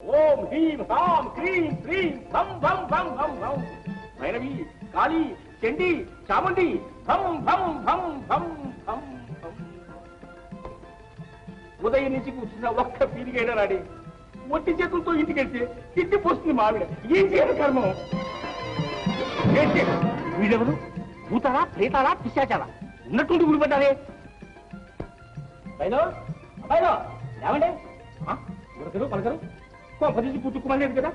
ఓం హ్రీం హాం క్రీం హ్రీం భం భం భం భం భం. భైరవి, కాళీ, చండి, చాముండి, భం భం భం భం భం భం. ఉదయం నుంచి కూర్చున్న ఒక్క పీరిగైనా రాడి ఒట్టి చేతులతో ఇంటికి వెళ్తే తిట్టి పోస్తుంది మావిడ. ఏం చేయడం కర్మం? వీడెవరు? భూతాడా, ప్రేతాడా, పిశాచాడా? ఉన్నట్టుండి గుడిపడ్డారే. బయలో బయలో ఏమండి? ఉరకరు పలకరు, కొంపదీసి పుట్టుకోమలేదు కదా.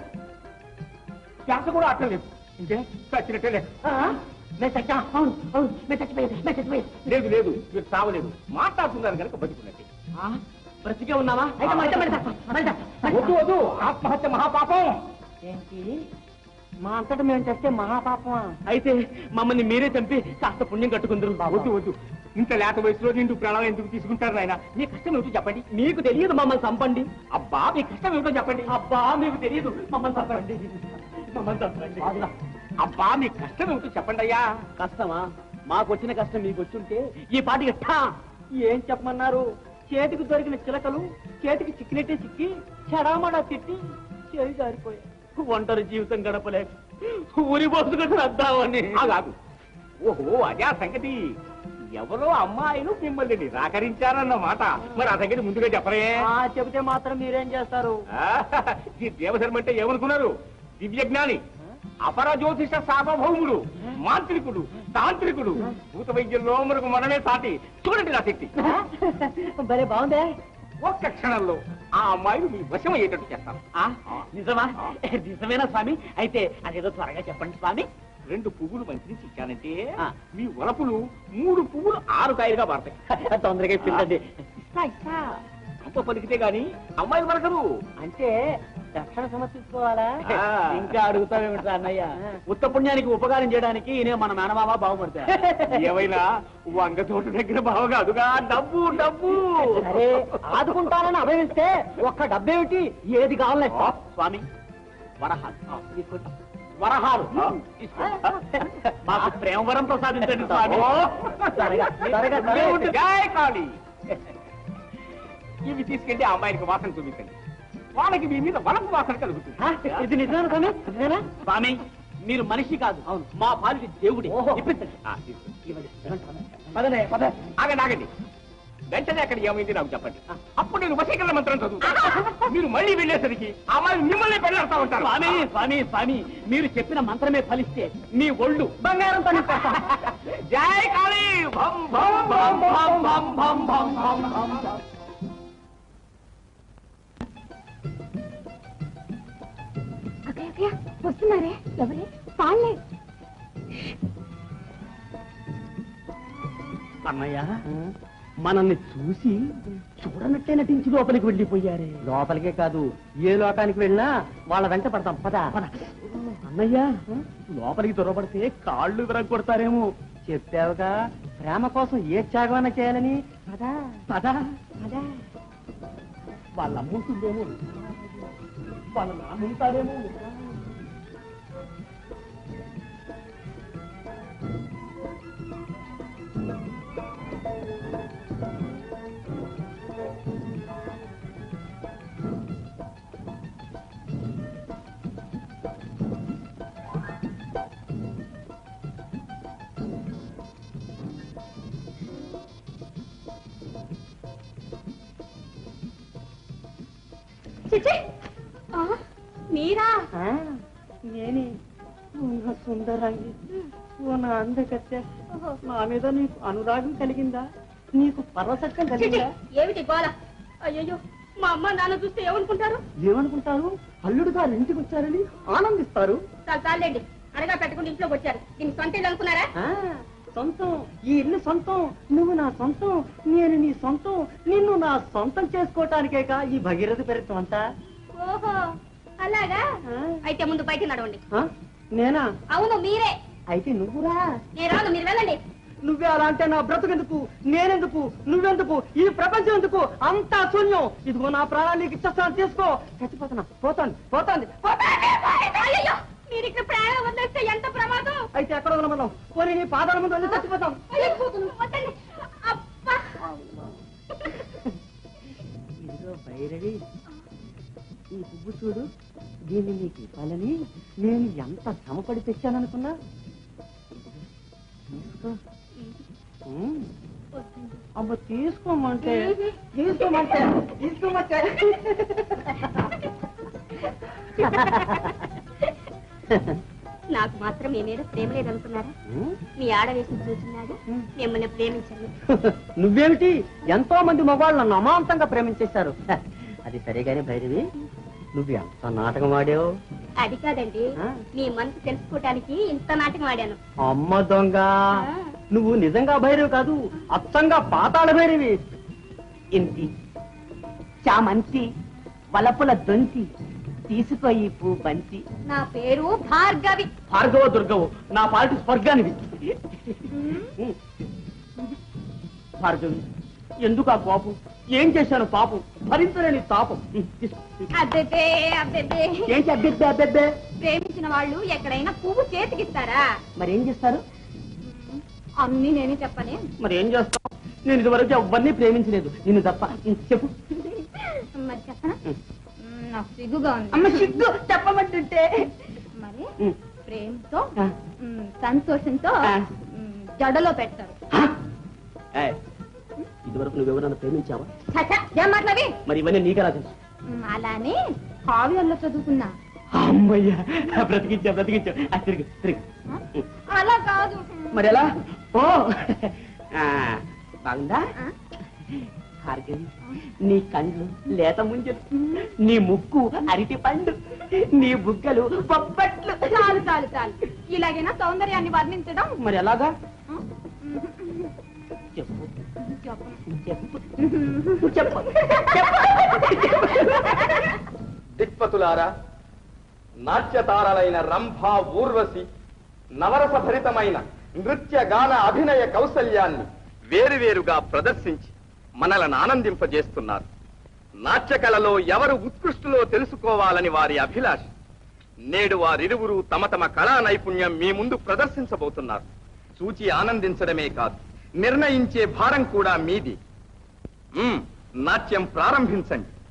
శ్వాస కూడా అట్టలేదు. ఇంకే చచ్చినట్టే లేదు లేదు, మీరు చావలేదు, మాట్లాడుతున్నారు కనుక బతుకున్నట్టే. బ్రతికే ఉన్నావా? వద్దు వద్దు, ఆత్మహత్య మహాపాపం. ఏంటి మా అంతటా మేము చేస్తే మహాపాపమా? అయితే మమ్మల్ని మీరే చంపి కాస్త పుణ్యం కట్టుకుందరు. వద్దు వద్దు, ఇంత లేత వయసులో నిండు ప్రాణాలు ఎందుకు తీసుకుంటారు నాయన? మీ కష్టం ఏమిటో చెప్పండి. మీకు తెలియదు మమ్మల్ని చంపండి. అబ్బా మీ కష్టం ఏమిటో చెప్పండి. అబ్బా మీకు తెలియదు మమ్మల్ని చంపండి. మమ్మల్ని చంపండి. అబ్బా మీ కష్టం ఏమిటో చెప్పండి అయ్యా. కష్టమా? మాకు వచ్చిన కష్టం మీకు వచ్చుంటే ఈ పాటికి ఏం చెప్పమన్నారు? చేతికి దొరికిన చిలకలు చేతికి చిక్కినట్టే చిక్కి చెడామడా తిట్టి చేయి జారిపోయాయి. ఒంటరి జీవితం గడపలేక ఊరి పోసుకొని వద్దామని. కాదు, ఓహో అదే సంగతి. ఎవరో అమ్మాయిలు మిమ్మల్ని నిరాకరించారన్నమాట. మరి ఆ సంగతి ముందుగా చెప్పరే? చెబితే మాత్రం మీరేం చేస్తారు? ఈ దేవధర్మ అంటే ఏమనుకున్నారు? దివ్యజ్ఞాని, అపరజ్యోతిష సార్వభౌముడు, మాంత్రికుడు, తాంత్రికుడు, భూత వైద్యంలో మనకు మనమే సాటి. చూడండి నా శక్తి. భలే బాగుందే. ఒక్క క్షణంలో ఆ అమ్మాయిలు మీ వశం అయ్యేటట్టు చేస్తాను. నిజమా? నిజమేనా స్వామి? అయితే అదేదో త్వరగా చెప్పండి స్వామి. 2 పువ్వులు మంచి ఇచ్చానంటే మీ వలపులు 3 పువ్వులు 6 కాయలుగా మారతాయి. తొందరగా ఇప్పించండి. అంత పలికితే గాని అమ్మాయిలు పలకరు. అంటే దక్షిణ సమర్పించుకోవాలా? ఇంకా అడుగుతావేమిటి అన్నయ్య? ఉత్త పుణ్యానికి ఉపకారం చేయడానికి నేను మన మేనమామ బాగుపడతా. ఏమైనా వంగతోట దగ్గర బావ కాదుగా, డబ్బు డబ్బు. అరే ఆదుకుంటానని అభయమిస్తే ఒక్క డబ్బేమిటి, ఏది కావాలనే స్వామి. వరహాలు వరహాలు మాకు ప్రేమవరం ప్రసాదించండి స్వామి. జై కాళీ. ఇవి తీసుకెళ్లి ఆ అమ్మాయికి వాసన చూపించండి. వాళ్ళకి మీ మీద వలపు వాసన కలుగుతుంది. ఇది నిజమేనా స్వామి? నిజమేనా స్వామి? మీరు మనిషి కాదు, అవును మా పాలిటి దేవుడి. ఆగండి, వెంటనే అక్కడ ఏమైంది నాకు చెప్పండి. అప్పుడు నేను వశీకరణ మంత్రం చదువుతాను. మీరు మళ్ళీ వెళ్ళేసరికి ఆ అమ్మాయి మిమ్మల్ని పెళ్ళాడుతూ ఉంటారు. స్వామి స్వామి స్వామి, మీరు చెప్పిన మంత్రమే ఫలిస్తే మీ ఒళ్ళు బంగారం తను. జై కాళీ. భం భం భం భం భం భం భం భం భం. వస్తున్నారే? ఎవరే? పాలే. అన్నయ్య మనల్ని చూసి చూడనట్టే నటించి లోపలికి వెళ్ళిపోయారే. లోపలికే కాదు, ఏ లోకానికి వెళ్ళినా వాళ్ళ వెంట పడతాం. పద అన్నయ్య, లోపలికి దొరబడితే కాళ్ళు విరగొడతారేమో. చెప్పావుగా ప్రేమ కోసం ఏ త్యాగమన్నా చేయాలని. పదా పదా పదా. వాళ్ళ అమ్ముంటుందేమో, వాళ్ళ నాన్నుంటారేమో. మీరా? నేనే. సుందరంగి, ఓ నా అందకత్తె, నా మీద నీకు అనురాగం కలిగిందా? నీకు పరవశత్వం కలిగిందా? ఏమిటి గోల? అయ్యో, మా అమ్మ నాన్న చూస్తే ఏమనుకుంటారు? ఏమనుకుంటారు? అల్లుడు గారు ఇంటికి వచ్చారని ఆనందిస్తారు. చాలండి, అనగా పెట్టుకుని ఇంట్లోకి వచ్చారు. దీన్ని సొంత ఇల్లు అనుకున్నారా? సొంతం, ఈ ఇల్లు సొంతం, నువ్వు నా సొంతం, నేను నీ సొంతం, నిన్ను నా సొంతం చేసుకోవటానికేక ఈ భగీరథ పెరగటం అంతా. ఓహో అలాగా? అయితే ముందు బయట నడవండి. నేనా? అవును మీరే. అయితే నువ్వురా. నేను రాను, మీరు వెళ్ళండి. నువ్వే అలా అంటే నా బ్రతుకెందుకు, నేనెందుకు, నువ్వెందుకు, ఈ ప్రపంచం ఎందుకు? అంతా శూన్యం. ఇదిగో నా ప్రాణానికి ఇచ్చేస్తాను, తీసుకో. చచ్చిపోతున్నా. పోతాంది పోతాంది. మీరు ఇక్కడ ప్రాణం వదిలేస్తే ఎంత ప్రమాదం. అయితే ఎక్కడ వదలమన్నాం? పోనీ నీ పాదాల ముందు వెళ్ళి చచ్చిపోతాం. ఇదిగో భైరవి, ఈ పువ్వు చూడు, దీన్ని నీకు ఇవ్వాలని నేను ఎంత శ్రమపడి తెచ్చాననుకున్నా. తీసుకో. అమ్మ తీసుకోమంటే తీసుకోమంటే తీసుకోమంటే నాకు మాత్రం మీ మీద ప్రేమ లేదనుకున్నారా? మీ ఆడవేసి చూస్తున్నాడు, మిమ్మల్ని ప్రేమించండి. నువ్వేమిటి, ఎంతో మంది మగవాళ్ళు నన్ను అమాంతంగా ప్రేమించేశారు. అది సరేగానే భైరవి, నువ్వు ఎంత నాటకం ఆడావు. అది కాదండి, మీ మనసు తెలుసుకోవటానికి ఇంత నాటకం ఆడాను. అమ్మ దొంగ, నువ్వు నిజంగా భైరవి కాదు, అచ్చంగా పాతాళ భైరవి. ఇంటి చామంతి వలపుల దొంతి, తీసుకో ఈ పూ బంతి. నా పేరు భార్గవి. భార్గవ దుర్గవు, నా పాలిటి స్వర్గానివి. భార్గవి, ఎందుకు ఆ కోపం? ఏం చేశాను పాపం, భరించలేని తాపం. అబ్బెబ్బే అబ్బెబ్బే. ఏంటి అబ్బెబ్బే అబ్బెబ్బే? ప్రేమించిన వాళ్ళు ఎక్కడైనా పువ్వు చేతికిస్తారా? మరేం చేస్తారు? అన్ని నేనే చెప్పనే. మరి ఏం చేస్తావు? నేను ఇదివరకు ఎవరిని ప్రేమించలేదు, నిన్ను తప్ప. చెప్పు. మరి చెప్పనా? నాకు సిగ్గుగా ఉంది. అమ్మ సిగ్గు చెప్పమంటుంటే. మరి ప్రేమతో సంతోషంతో జడలో పెడతారు. ఇదివరకు నువ్వెవరన్నా ప్రేమించావా? ఏం మాట్లాడి? మరి ఇవన్నీ నీకెలా తెలుసు? అలానే కావ్యాల్లో చదువుకున్నా. అమ్మయ్యా, బ్రతికించా. తిరిగి తిరిగి. అలా కాదు. మరి ఎలా? ఓ బాగుందా భార్గవి? నీ కళ్ళు లేత ముంజలు, నీ ముక్కు అరటి పండు, నీ బుగ్గలు బొబ్బట్లు. చాలు చాలు చాలు, ఇలాగైనా సౌందర్యాన్ని వర్ణించడం. మరి ఎలాగా? చెప్పు చెప్పు చెప్పు. దిక్పతులారా, నాట్యతారలైన రంభ, ఊర్వశి నవరసభరితమైన నృత్య గాన అభినయ కౌశల్యాన్ని వేరువేరుగా ప్రదర్శించి మనలను ఆనందింపజేస్తున్నారు. నాట్యకళలో ఎవరు ఉత్కృష్టులో తెలుసుకోవాలని వారి అభిలాష. నేడు వారిరువురు తమ తమ కళా నైపుణ్యం మీ ముందు ప్రదర్శించబోతున్నారు. చూచి ఆనందించడమే కాదు, నిర్ణయించే భారం కూడా మీది. నాట్యం ప్రారంభించండి.